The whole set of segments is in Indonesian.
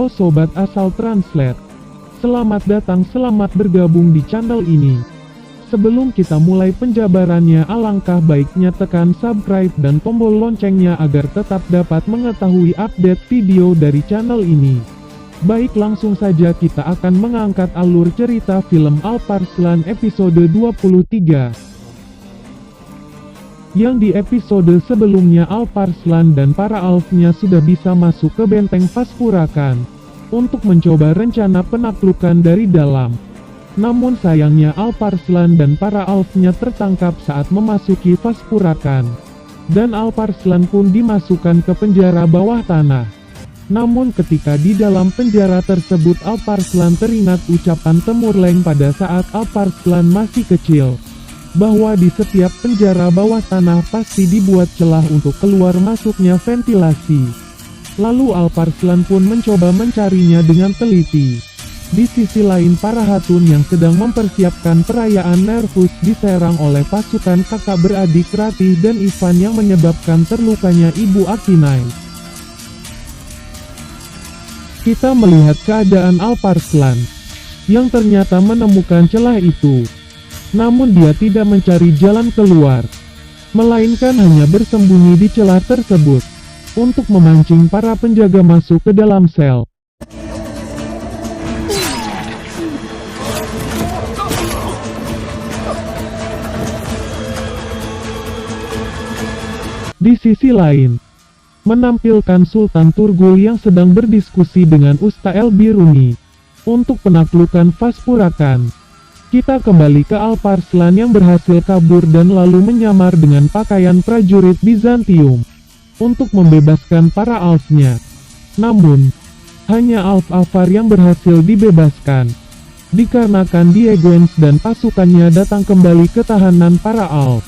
Halo Sobat Asal Translate. Selamat datang, selamat bergabung di channel ini. Sebelum kita mulai penjabarannya, alangkah baiknya tekan subscribe dan tombol loncengnya agar tetap dapat mengetahui update video dari channel ini. Baik, langsung saja kita akan mengangkat alur cerita film Alparslan episode 23. Yang di episode sebelumnya Alparslan dan para elfnya sudah bisa masuk ke benteng Faspurakan untuk mencoba rencana penaklukan dari dalam. Namun sayangnya Alparslan dan para elfnya tertangkap saat memasuki Faspurakan, dan Alparslan pun dimasukkan ke penjara bawah tanah. Namun ketika di dalam penjara tersebut Alparslan teringat ucapan Temurleng pada saat Alparslan masih kecil, bahwa di setiap penjara bawah tanah pasti dibuat celah untuk keluar masuknya ventilasi. Lalu Alparslan pun mencoba mencarinya dengan teliti. Di sisi lain para Hatun yang sedang mempersiapkan perayaan Nervus diserang oleh pasukan kakak beradik Ratih dan Ivan yang menyebabkan terlukanya Ibu Akinai. Kita melihat keadaan Alparslan, yang ternyata menemukan celah itu. Namun dia tidak mencari jalan keluar, melainkan hanya bersembunyi di celah tersebut, untuk memancing para penjaga masuk ke dalam sel. Di sisi lain, menampilkan Sultan Turgul yang sedang berdiskusi dengan Usta El-Biruni, untuk penaklukan Faspurakan. Kita kembali ke Alparslan yang berhasil kabur dan lalu menyamar dengan pakaian prajurit Bizantium untuk membebaskan para elfnya. Namun, hanya Alf Avar yang berhasil dibebaskan, dikarenakan Dieguens dan pasukannya datang kembali ke tahanan para elf.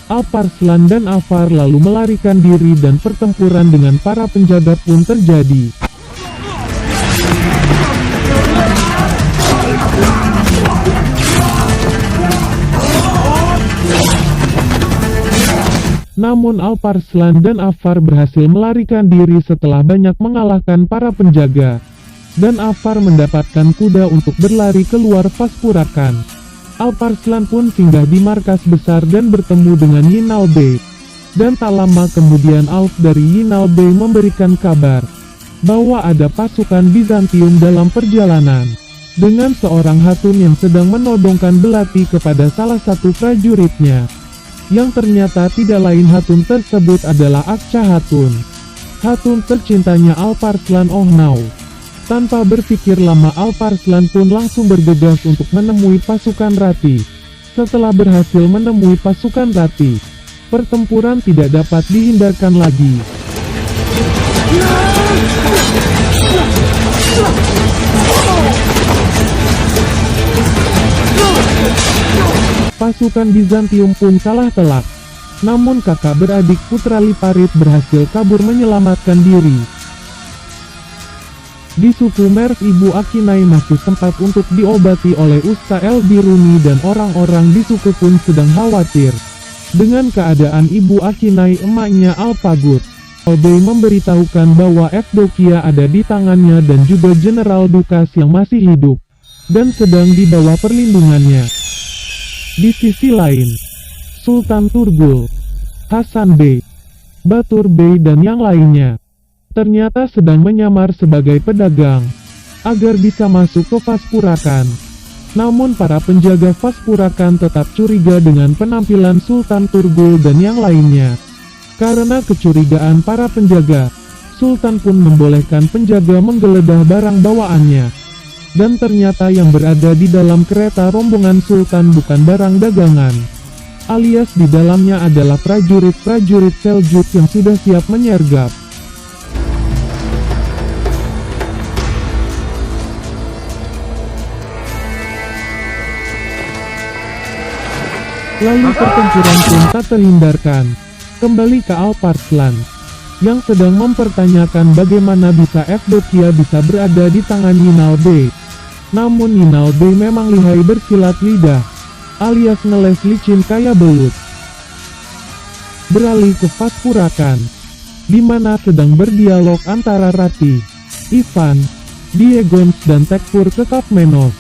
Alparslan dan Avar lalu melarikan diri dan pertempuran dengan para penjaga pun terjadi. Namun Alparslan dan Avar berhasil melarikan diri setelah banyak mengalahkan para penjaga, dan Avar mendapatkan kuda untuk berlari keluar Faspurakan. Alparslan pun singgah di markas besar dan bertemu dengan Yinalbei, dan tak lama kemudian Alf dari Yinalbei memberikan kabar bahwa ada pasukan Bizantium dalam perjalanan, dengan seorang Hatun yang sedang menodongkan belati kepada salah satu prajuritnya. Yang ternyata tidak lain Hatun tersebut adalah Akcha Hatun, Hatun tercintanya Alparslan Ohnau. Tanpa berpikir lama Alparslan pun langsung bergegas untuk menemui pasukan Ratih. Setelah berhasil menemui pasukan Ratih, pertempuran tidak dapat dihindarkan lagi. Pasukan Bizantium pun kalah telak. Namun kakak beradik Putra Liparit berhasil kabur menyelamatkan diri. Di suku Merv Ibu Akinai masih sempat untuk diobati oleh Usta El-Biruni dan orang-orang di suku pun sedang khawatir dengan keadaan Ibu Akinai. Emaknya Alpagut, Albei memberitahukan bahwa Evdokia ada di tangannya dan juga Jenderal Dukas yang masih hidup dan sedang di bawah perlindungannya. Di sisi lain, Sultan Turgul, Hasan Bey, Batur Bey dan yang lainnya ternyata sedang menyamar sebagai pedagang agar bisa masuk ke Faspurakan. Namun para penjaga Faspurakan tetap curiga dengan penampilan Sultan Turgul dan yang lainnya. Karena kecurigaan para penjaga, Sultan pun membolehkan penjaga menggeledah barang bawaannya. Dan ternyata yang berada di dalam kereta rombongan Sultan bukan barang dagangan, alias di dalamnya adalah prajurit-prajurit Seljuk yang sudah siap menyergap. Lalu pertempuran pun tak terhindarkan. Kembali ke Alparslan, yang sedang mempertanyakan bagaimana bisa Evdokia bisa berada di tangan Yinalbei. Namun Yinalbei memang lihai bersilat lidah, alias ngeles licin kaya belut. Beralih ke Faspurakan, di mana sedang berdialog antara Ratih, Ivan, Diegons dan Tekfur ke Kafmenos.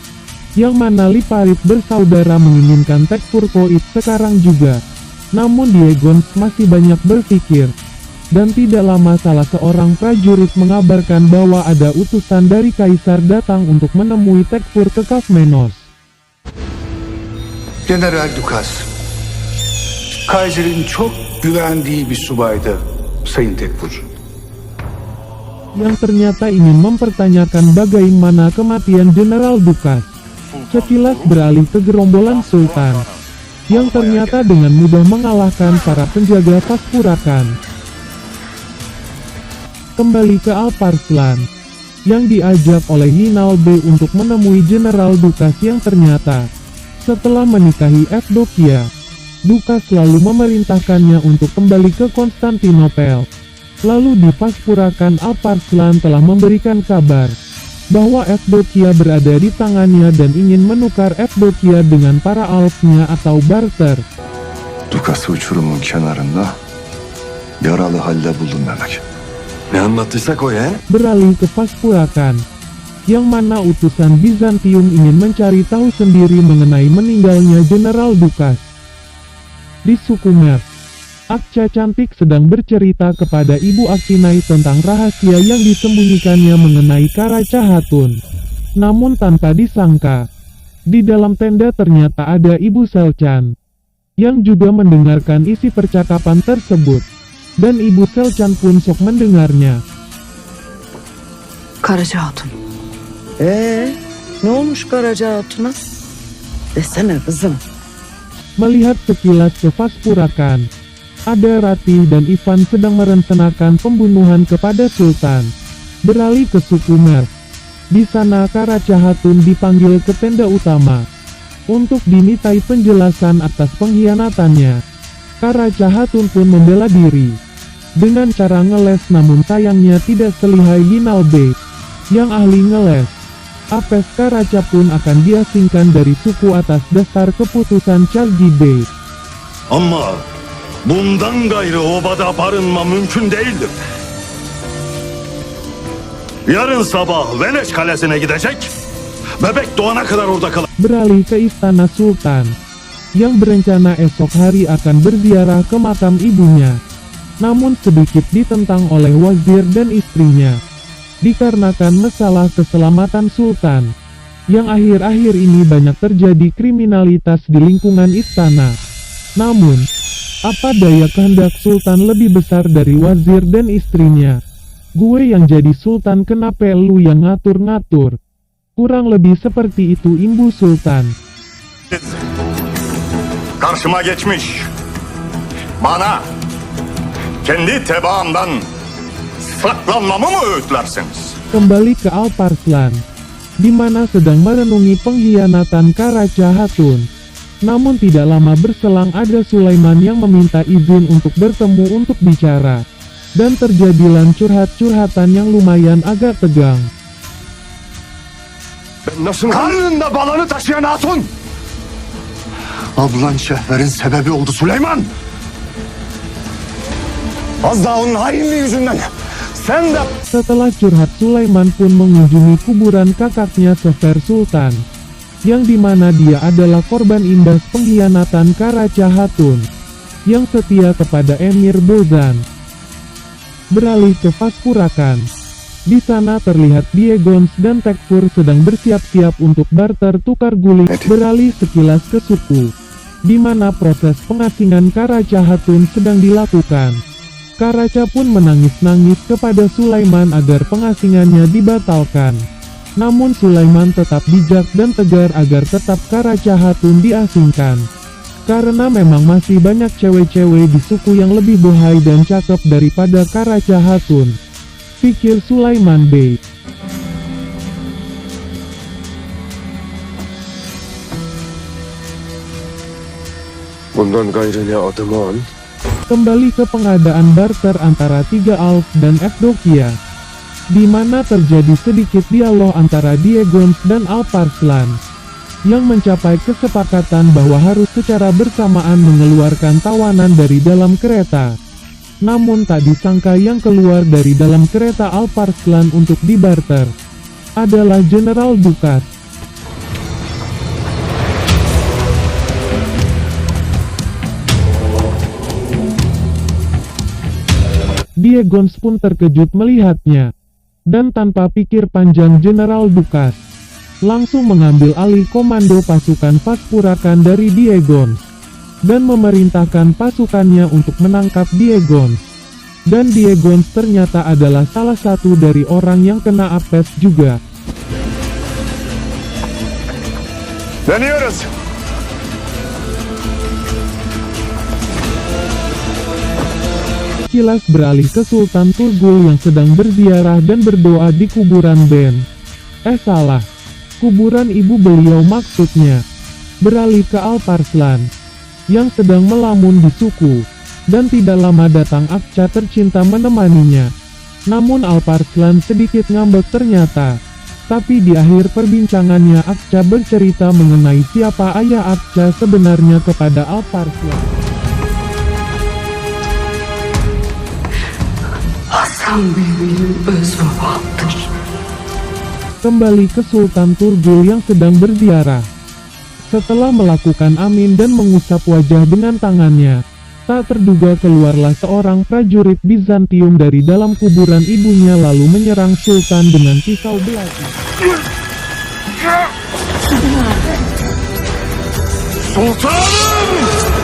Yang mana Liparit bersaudara menginginkan Tekfur Koit sekarang juga. Namun Diegons masih banyak berpikir. Dan tidak lama salah seorang prajurit mengabarkan bahwa ada utusan dari Kaisar datang untuk menemui Tekfur ke Kafmenos. General Dukas, Kaiser'in çok güvendiği bir subaydı Sayın Tekfur. Yang ternyata ingin mempertanyakan bagaimana kematian General Dukas. Sekilas beralih ke gerombolan Sultan, yang ternyata dengan mudah mengalahkan para penjaga Paspurakan. Kembali ke Alparslan, yang diajak oleh Hinalbe untuk menemui General Dukas yang ternyata, setelah menikahi Evdokia, Dukas selalu memerintahkannya untuk kembali ke Konstantinopel. Lalu di Paspurakan Alparslan telah memberikan kabar bahwa Evdokia berada di tangannya dan ingin menukar Evdokia dengan para Alpsnya atau barter. Dukas'ı uçurumun kenarında yaralı halde buldum demek. Ne anlattıysak o ya? Beralih ke Paspurakan, yang mana utusan Bizantium ingin mencari tahu sendiri mengenai meninggalnya General Dukas. Di Sukumer, Akca Cantik sedang bercerita kepada Ibu Akinai tentang rahasia yang disembunyikannya mengenai Karaca Hatun. Namun tanpa disangka, di dalam tenda ternyata ada Ibu Selcan, yang juga mendengarkan isi percakapan tersebut. Dan Ibu Selcan pun sok mendengarnya. Karaca Hatun. Ne olmuş Karaca Hatun'a? Desene kızım. Melihat sekilas ke Paspurakan, ada Ratih dan Ivan sedang merencanakan pembunuhan kepada Sultan. Beralih ke Sukumer. Di sana Karaca Hatun dipanggil ke tenda utama untuk dimintai penjelasan atas pengkhianatannya. Karaca Hatun pun membela diri dengan cara ngeles, namun sayangnya tidak selihai Hinalbe yang ahli ngeles. Apes Karaca pun akan diasingkan dari suku atas dasar keputusan Chalgide. Ama bundan gayrı obada barınma mümkün değildir. Yarın sabah Veleç Kalesi'ne gidecek, bebek doğana kadar orada kalacak. Beralih ke Istana Sultan, yang berencana esok hari akan berziarah ke makam ibunya. Namun sedikit ditentang oleh wazir dan istrinya, dikarenakan masalah keselamatan Sultan, yang akhir-akhir ini banyak terjadi kriminalitas di lingkungan istana. Namun, apa daya kehendak Sultan lebih besar dari wazir dan istrinya. Gue yang jadi Sultan, kenapa lu yang ngatur-ngatur? Kurang lebih seperti itu Imbu Sultan. Karşıma geçmiş, bana kendi tebaamdan saklanmamı mı öğütlersiniz? Kembali ke Alparslan, di mana sedang merenungi pengkhianatan Karaca Hatun. Namun tidak lama berselang ada Sulaiman yang meminta izin untuk bertemu untuk bicara. Dan terjadilah curhat-curhatan yang lumayan agak tegang. Karnında balanı taşıyan hatun! Ablan Şehver'in sebebi oldu Süleyman! Az daha onun hainliği yüzünden sen de... Setelah curhat, Sulaiman pun mengunjungi kuburan kakaknya Sefer Sultan, yang dimana dia adalah korban imbas pengkhianatan Karaca Hatun, yang setia kepada Emir Bozan. Beralih ke Paspurakan, di sana terlihat Diegons dan Tekfur sedang bersiap-siap untuk barter tukar guling. Beralih sekilas ke suku, di mana proses pengasingan Karaca Hatun sedang dilakukan. Karaca pun menangis-nangis kepada Sulaiman agar pengasingannya dibatalkan. Namun Sulaiman tetap bijak dan tegar agar tetap Karaca Hatun diasingkan. Karena memang masih banyak cewek-cewek di suku yang lebih bohai dan cakep daripada Karaca Hatun, pikir Sulaiman Bey. Bundan gayrı ne adım an? Kembali ke pengadaan barter antara 3 Alps dan Evdokia, di mana terjadi sedikit dialog antara Diegons dan Alparslan, yang mencapai kesepakatan bahwa harus secara bersamaan mengeluarkan tawanan dari dalam kereta. Namun tak disangka yang keluar dari dalam kereta Alparslan untuk dibarter adalah Jenderal Dukas. Diegons pun terkejut melihatnya. Dan tanpa pikir panjang Jenderal Dukas langsung mengambil alih komando pasukan Vaspurakan dari Diegons dan memerintahkan pasukannya untuk menangkap Diegons. Dan Diegons ternyata adalah salah satu dari orang yang kena apes juga. Deniyoruz. Kilas beralih ke Sultan Turgul yang sedang berziarah dan berdoa di kuburan Ben. Salah. Kuburan ibu beliau maksudnya. Beralih ke Alparslan yang sedang melamun di suku. Dan tidak lama datang Akca tercinta menemaninya. Namun Alparslan sedikit ngambek ternyata. Tapi di akhir perbincangannya Akca bercerita mengenai siapa ayah Akca sebenarnya kepada Alparslan. Hasan benim öz babamdır. Kembali ke Sultan Turgul yang sedang berziarah. Setelah melakukan amin dan mengusap wajah dengan tangannya, tak terduga keluarlah seorang prajurit Bizantium dari dalam kuburan ibunya lalu menyerang Sultan dengan pisau belati. Sultanım!